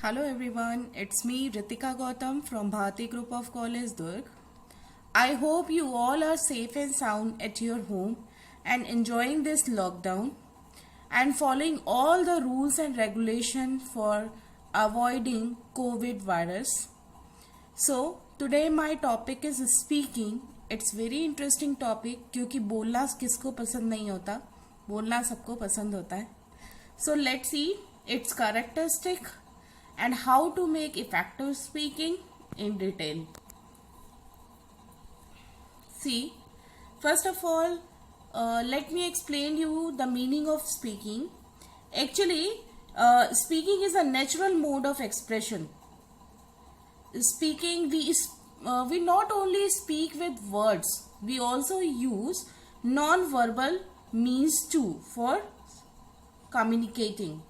Hello everyone, it's me Ritika Gautam from Bharati Group of College Durg. I hope you all are safe and sound at your home and enjoying this lockdown and following all the rules and regulation for avoiding COVID virus. So today my topic is speaking. It's very interesting topic क्योंकि बोलना किसको पसंद नहीं होता, बोलना सबको पसंद होता है. So let's see its characteristic and how to make effective speaking in detail. See, first of all, let me explain you the meaning of speaking. Actually, speaking is a natural mode of expression. Speaking, we not only speak with words, we also use non-verbal means too for communicating.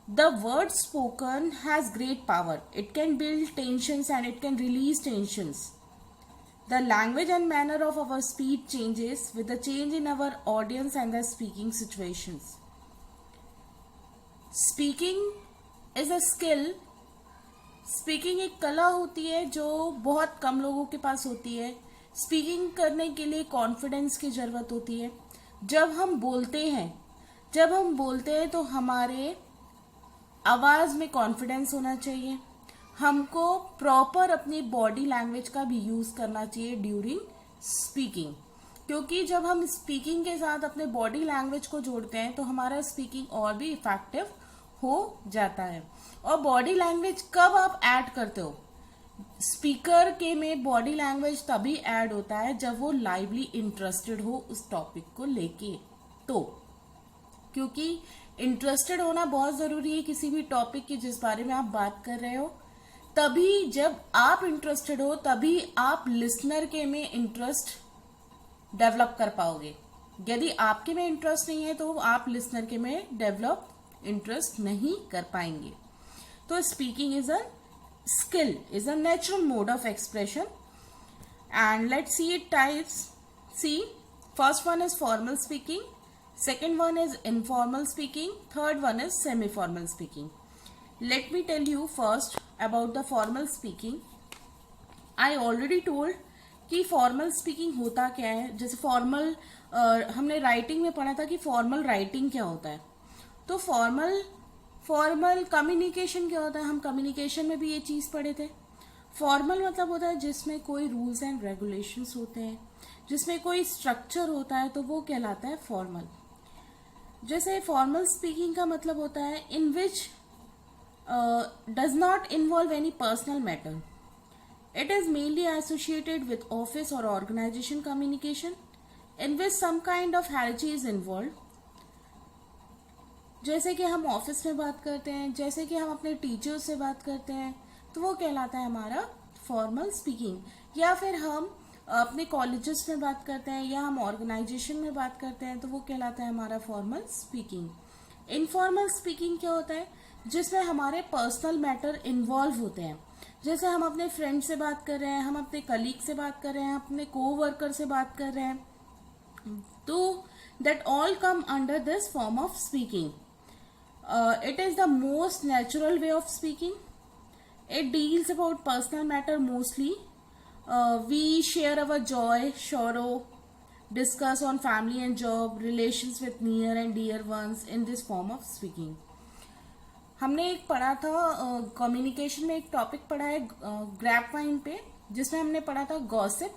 The word spoken has great power. It can build tensions and it can release tensions. The language and manner of our speech changes with the change in our audience and the speaking situations. Speaking is a skill. Speaking एक कला होती है जो बहुत कम लोगों के पास होती है. स्पीकिंग करने के लिए कॉन्फिडेंस की ज़रूरत होती है. जब हम बोलते हैं तो हमारे आवाज़ में कॉन्फिडेंस होना चाहिए. हमको प्रॉपर अपनी बॉडी लैंग्वेज का भी यूज़ करना चाहिए ड्यूरिंग स्पीकिंग, क्योंकि जब हम स्पीकिंग के साथ अपने बॉडी लैंग्वेज को जोड़ते हैं तो हमारा स्पीकिंग और भी इफेक्टिव हो जाता है. और बॉडी लैंग्वेज कब आप ऐड करते हो? स्पीकर के में बॉडी लैंग्वेज तभी ऐड होता है जब वो लाइवली इंटरेस्टेड हो उस टॉपिक को लेके. तो क्योंकि इंटरेस्टेड होना बहुत ज़रूरी है किसी भी टॉपिक की जिस बारे में आप बात कर रहे हो. तभी जब आप इंटरेस्टेड हो तभी आप लिसनर के में इंटरेस्ट डेवलप कर पाओगे. यदि आपके में इंटरेस्ट नहीं है तो आप लिसनर के में डेवलप इंटरेस्ट नहीं कर पाएंगे. तो speaking is a skill, is a natural mode of expression. And let's see it types. See, first one is formal speaking, second one is informal speaking, third one is semi formal speaking. Let me tell you first about the formal speaking. I already told कि formal speaking होता क्या है. जैसे formal हमने writing में पढ़ा था कि फॉर्मल राइटिंग क्या होता है. तो फॉर्मल कम्युनिकेशन क्या होता है, हम कम्युनिकेशन में भी ये चीज़ पढ़े थे. फॉर्मल मतलब होता है जिसमें कोई रूल्स एंड रेगुलेशंस होते हैं, जिसमें कोई स्ट्रक्चर होता है, तो वो कहलाता है फॉर्मल. जैसे फॉर्मल स्पीकिंग का मतलब होता है in which does not involve any personal matter. It is mainly associated with office और organisation communication in which some kind of hierarchy is involve. जैसे कि हम ऑफिस में बात करते हैं, जैसे कि हम अपने टीचर्स से बात करते हैं, तो वो कहलाता है हमारा फॉर्मल स्पीकिंग. या फिर हम अपने कॉलेजेस में बात करते हैं या हम ऑर्गेनाइजेशन में बात करते हैं तो वो कहलाता है हमारा फॉर्मल स्पीकिंग. इनफॉर्मल स्पीकिंग क्या होता है? जिसमें हमारे पर्सनल मैटर इन्वॉल्व होते हैं. जैसे हम अपने फ्रेंड से बात कर रहे हैं, हम अपने कलीग से बात कर रहे हैं, अपने कोवर्कर से बात कर रहे हैं, तो that all come under this form of speaking. It is the most natural way of speaking. It deals about personal matter mostly. We share our joy, sorrow, discuss on family and job, relations with near and dear ones in this form of speaking. हमने एक पढ़ा था communication में एक topic पढ़ा है Grapevine पे, जिसमें हमने पढ़ा था गॉसिप.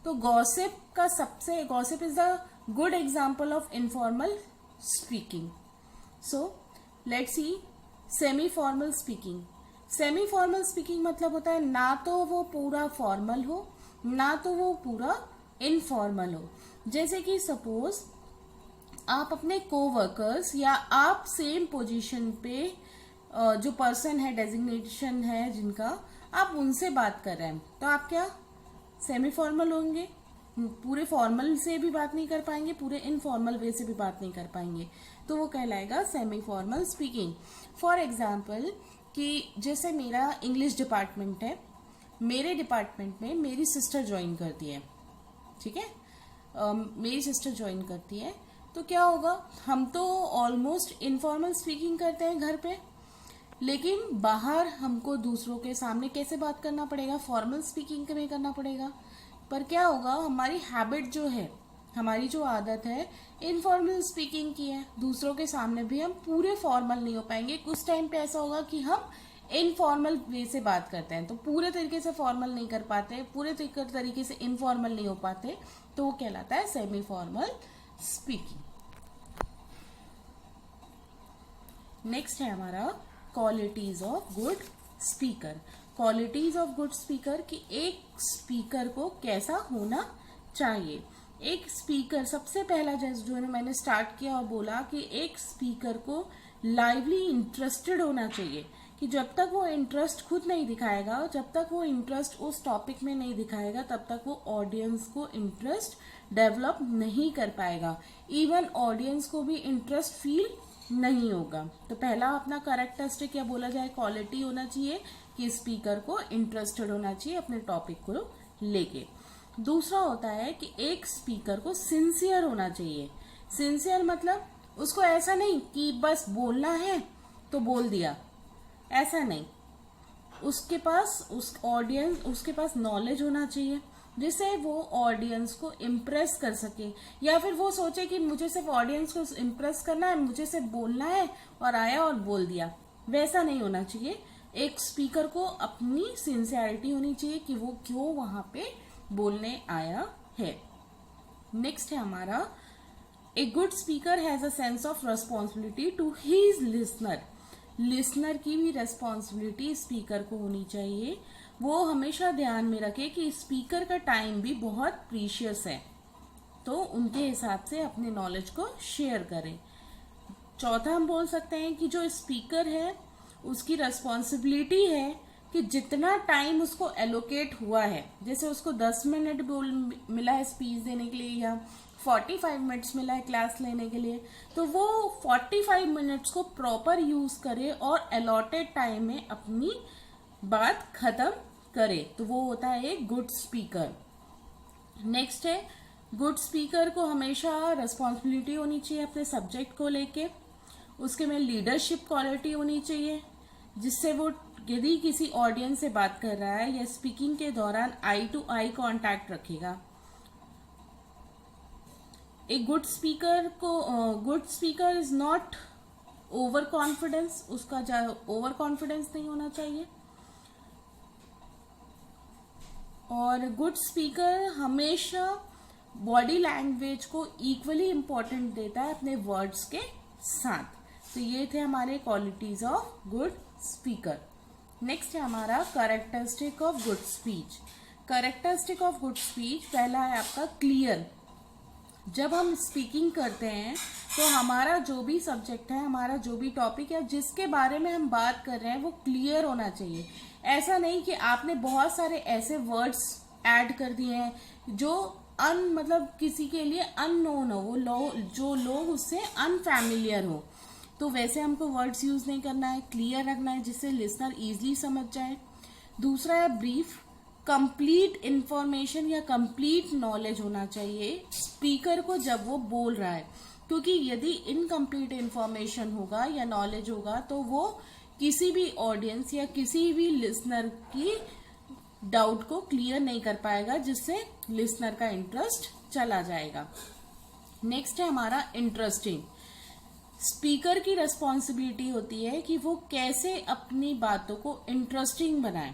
तो gossip is the good example of informal speaking. So let's see semi formal speaking. Semi formal speaking मतलब होता है ना तो वो पूरा फॉर्मल हो ना तो वो पूरा इनफॉर्मल हो. जैसे कि सपोज आप अपने कोवर्कर्स या आप सेम पोजीशन पे जो पर्सन है, डेजिग्नेशन है जिनका, आप उनसे बात कर रहे हैं, तो आप क्या सेमी फॉर्मल होंगे. पूरे फॉर्मल से भी बात नहीं कर पाएंगे, पूरे इनफॉर्मल वे से भी बात नहीं कर पाएंगे, तो वो कहलाएगा semi formal speaking. For example कि जैसे मेरा इंग्लिश डिपार्टमेंट है, मेरे डिपार्टमेंट में मेरी सिस्टर ज्वाइन करती है. ठीक है, मेरी सिस्टर ज्वाइन करती है, तो क्या होगा, हम तो ऑलमोस्ट इनफॉर्मल स्पीकिंग करते हैं घर पे, लेकिन बाहर हमको दूसरों के सामने कैसे बात करना पड़ेगा, फॉर्मल स्पीकिंग में करना पड़ेगा। पर क्या होगा, हमारी हैबिट जो है, हमारी जो आदत है इनफॉर्मल स्पीकिंग की है, दूसरों के सामने भी हम पूरे फॉर्मल नहीं हो पाएंगे। कुछ टाइम पे ऐसा होगा कि हम इनफॉर्मल वे से बात करते हैं, तो पूरे तरीके से फॉर्मल नहीं कर पाते, पूरे तरीके से इनफॉर्मल नहीं हो पाते, तो वो कहलाता है सेमी फॉर्मल स्पीकिंग। नेक्स्ट है हमारा qualities of good speaker. Qualities of good speaker कि एक स्पीकर को कैसा होना चाहिए। एक स्पीकर, सबसे पहला जो मैंने स्टार्ट किया और बोला कि एक स्पीकर को लाइवली इंटरेस्टेड होना चाहिए, कि जब तक वो इंटरेस्ट खुद नहीं दिखाएगा, जब तक वो इंटरेस्ट उस टॉपिक में नहीं दिखाएगा, तब तक वो ऑडियंस को इंटरेस्ट डेवलप नहीं कर पाएगा। इवन ऑडियंस को भी इंटरेस्ट फील नहीं होगा। तो पहला अपना कैरेक्टरिस्टिक या बोला जाए क्वालिटी होना चाहिए कि स्पीकर को इंटरेस्टेड होना चाहिए अपने टॉपिक को लेके। दूसरा होता है कि एक स्पीकर को सिंसियर होना चाहिए। सिंसियर मतलब उसको ऐसा नहीं कि बस बोलना है तो बोल दिया, ऐसा नहीं। उसके पास नॉलेज होना चाहिए जिससे वो ऑडियंस को इम्प्रेस कर सके, या फिर वो सोचे कि मुझे सिर्फ ऑडियंस को इम्प्रेस करना है, मुझे सिर्फ बोलना है और आया और बोल दिया, वैसा नहीं होना चाहिए। एक स्पीकर को अपनी सिंसियरिटी होनी चाहिए कि वो क्यों वहां पे बोलने आया है। नेक्स्ट है हमारा, a good speaker has a sense of responsibility to his listener. Listener की भी रेस्पॉन्सिबिलिटी स्पीकर को होनी चाहिए। वो हमेशा ध्यान में रखे कि स्पीकर का टाइम भी बहुत प्रीशियस है, तो उनके हिसाब से अपने नॉलेज को शेयर करें। चौथा हम बोल सकते हैं कि जो स्पीकर है उसकी रेस्पॉन्सिबिलिटी है कि जितना टाइम उसको एलोकेट हुआ है, जैसे उसको 10 मिनट मिला है स्पीच देने के लिए या 45 मिनट्स मिला है क्लास लेने के लिए, तो वो 45 मिनट्स को प्रॉपर यूज करे और अलॉटेड टाइम में अपनी बात खत्म करे, तो वो होता है एक गुड स्पीकर। नेक्स्ट है, गुड स्पीकर को हमेशा रेस्पॉन्सिबिलिटी होनी चाहिए अपने सब्जेक्ट को लेके। उसके में लीडरशिप क्वालिटी होनी चाहिए, जिससे वो यदि किसी ऑडियंस से बात कर रहा है या स्पीकिंग के दौरान आई टू आई कांटेक्ट रखेगा। एक good speaker is not over confidence, उसका ओवर कॉन्फिडेंस नहीं होना चाहिए। और गुड स्पीकर हमेशा बॉडी लैंग्वेज को इक्वली इम्पोर्टेंट देता है अपने वर्ड्स के साथ। तो ये थे हमारे qualities of good speaker. Next है हमारा characteristic of good speech. Characteristic of good speech, पहला है आपका क्लियर। जब हम स्पीकिंग करते हैं तो हमारा जो भी सब्जेक्ट है, हमारा जो भी टॉपिक है, जिसके बारे में हम बात कर रहे हैं वो क्लियर होना चाहिए। ऐसा नहीं कि आपने बहुत सारे ऐसे वर्ड्स ऐड कर दिए हैं जो मतलब किसी के लिए अननोन हो, वो जो लोग उससे अनफैमिलियर हो, तो वैसे हमको वर्ड्स यूज नहीं करना है, क्लियर रखना है जिससे लिसनर इजीली समझ जाए। दूसरा है ब्रीफ। कंप्लीट इंफॉर्मेशन या कंप्लीट नॉलेज होना चाहिए स्पीकर को जब वो बोल रहा है, क्योंकि यदि इनकम्प्लीट इंफॉर्मेशन होगा या नॉलेज होगा तो वो किसी भी ऑडियंस या किसी भी लिसनर की डाउट को क्लियर नहीं कर पाएगा, जिससे लिसनर का इंटरेस्ट चला जाएगा। नेक्स्ट है हमारा इंटरेस्टिंग। स्पीकर की रेस्पॉन्सिबिलिटी होती है कि वो कैसे अपनी बातों को इंटरेस्टिंग बनाए,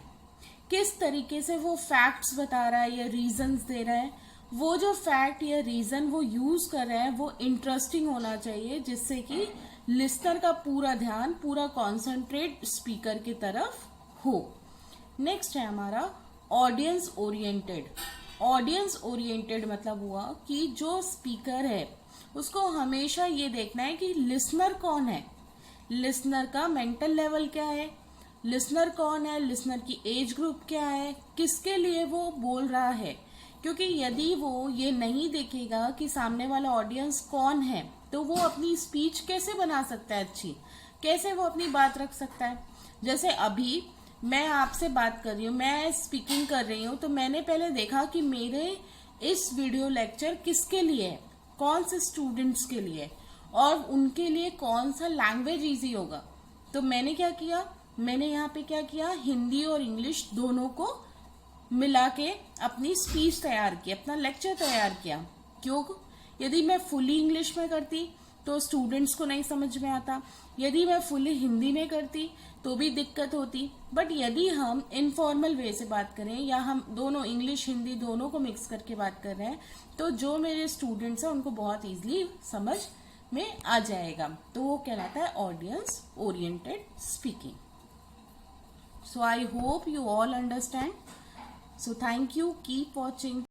किस तरीके से वो फैक्ट्स बता रहा है या रीजंस दे रहा है, वो जो फैक्ट या रीजन वो यूज कर रहे हैं वो इंटरेस्टिंग होना चाहिए, जिससे कि लिसनर का पूरा ध्यान, पूरा कॉन्सेंट्रेट स्पीकर की तरफ हो। नेक्स्ट है हमारा ऑडियंस ओरिएंटेड। ऑडियंस ओरिएंटेड मतलब हुआ कि जो स्पीकर है उसको हमेशा ये देखना है कि लिसनर कौन है, लिसनर का मेंटल लेवल क्या है, लिसनर कौन है, लिसनर की एज ग्रुप क्या है, किसके लिए वो बोल रहा है। क्योंकि यदि वो ये नहीं देखेगा कि सामने वाला ऑडियंस कौन है, तो वो अपनी स्पीच कैसे बना सकता है अच्छी, कैसे वो अपनी बात रख सकता है। जैसे अभी मैं आपसे बात कर रही हूँ, मैं स्पीकिंग कर रही हूँ, तो मैंने पहले देखा कि मेरे इस वीडियो लेक्चर किसके लिए है, कौन से स्टूडेंट्स के लिए, और उनके लिए कौन सा लैंग्वेज इजी होगा, तो मैंने क्या किया, मैंने यहाँ पे क्या किया, हिंदी और इंग्लिश दोनों को मिला के अपनी स्पीच तैयार की, अपना लेक्चर तैयार किया। क्यों? यदि मैं फुली इंग्लिश में करती तो स्टूडेंट्स को नहीं समझ में आता, यदि मैं फुली हिंदी में करती तो भी दिक्कत होती। बट यदि हम इनफॉर्मल वे से बात करें या हम दोनों इंग्लिश हिंदी दोनों को मिक्स करके बात कर रहे हैं तो जो मेरे स्टूडेंट्स हैं उनको बहुत ईजिली समझ में आ जाएगा। तो वो कहलाता है audience oriented speaking. So I hope you all understand. So thank you. Keep watching.